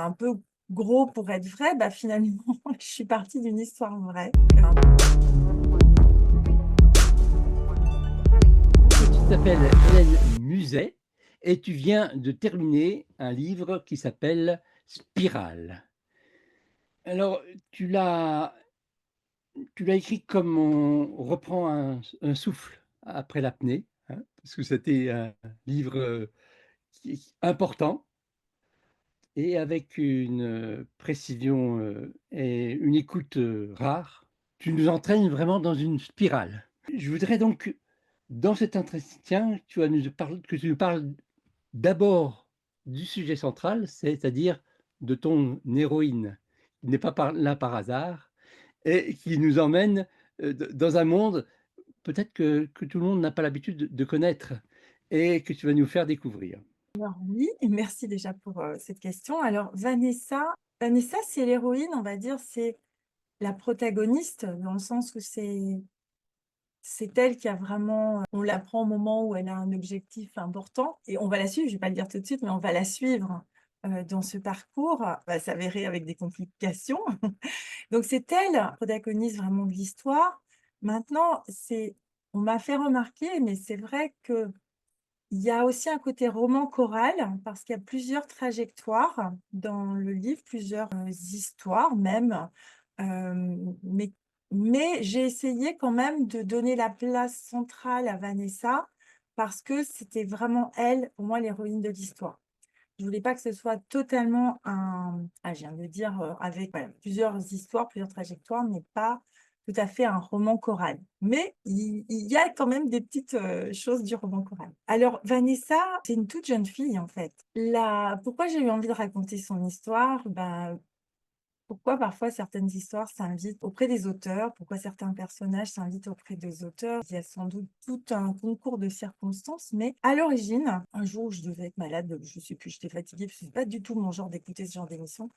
un peu gros pour être vrai, bah, finalement, je suis partie d'une histoire vraie. Tu t'appelles Hélène Muset et tu viens de terminer un livre qui s'appelle Spirale. Alors, tu l'as tu l'as écrit comme on reprend un souffle après l'apnée, hein, parce que c'était un livre, qui est important et avec une, précision, et une écoute, rare. Tu nous entraînes vraiment dans une spirale. Je voudrais donc, dans cet entretien, que tu nous parles d'abord du sujet central, c'est-à-dire de ton héroïne, qui n'est pas là par hasard et qui nous emmène, dans un monde peut-être que tout le monde n'a pas l'habitude de connaître et que tu vas nous faire découvrir. Alors oui, et merci déjà pour, cette question. Alors Vanessa, c'est l'héroïne, on va dire, c'est la protagoniste, dans le sens où c'est elle qui a vraiment, on l'apprend au moment où elle a un objectif important et on va la suivre, je vais pas le dire tout de suite, mais on va la suivre, dans ce parcours. Va s'avérer avec des complications. Donc c'est elle, protagoniste vraiment de l'histoire. Maintenant, on m'a fait remarquer, mais c'est vrai qu'il y a aussi un côté roman choral, parce qu'il y a plusieurs trajectoires dans le livre, plusieurs, histoires même, mais j'ai essayé quand même de donner la place centrale à Vanessa, parce que c'était vraiment elle, pour moi, l'héroïne de l'histoire. Je voulais pas que ce soit totalement je viens de le dire, avec voilà, plusieurs histoires, plusieurs trajectoires, mais pas tout à fait un roman choral. Mais il y a quand même des petites, choses du roman choral. Alors Vanessa, c'est une toute jeune fille, en fait. Pourquoi j'ai eu envie de raconter son histoire? Pourquoi parfois certaines histoires s'invitent auprès des auteurs? Pourquoi certains personnages s'invitent auprès des auteurs? Il y a sans doute tout un concours de circonstances, mais à l'origine, un jour, je devais être malade, je sais plus, j'étais fatiguée, parce que c'est pas du tout mon genre d'écouter ce genre d'émission.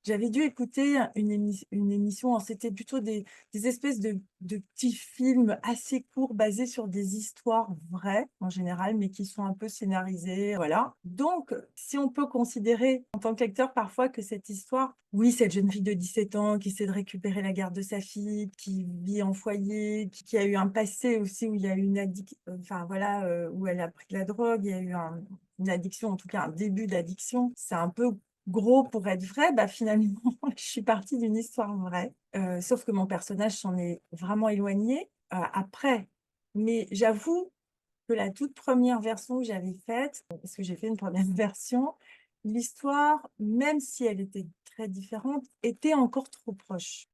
J'avais dû écouter une émission, alors c'était plutôt des espèces de petits films assez courts basés sur des histoires vraies, en général, mais qui sont un peu scénarisées, voilà. Donc, si on peut considérer en tant qu'acteur parfois que cette histoire, oui, cette jeune fille de 17 ans qui essaie de récupérer la garde de sa fille, qui vit en foyer, qui a eu un passé aussi où il y a eu une enfin voilà, où elle a pris de la drogue, il y a eu une addiction, en tout cas un début d'addiction. C'est un peu gros pour être vrai, bah, finalement, je suis partie d'une histoire vraie, sauf que mon personnage s'en est vraiment éloigné, après. Mais j'avoue que la toute première version que j'avais faite, parce que j'ai fait une première version, l'histoire, même si elle était très différente, était encore trop proche.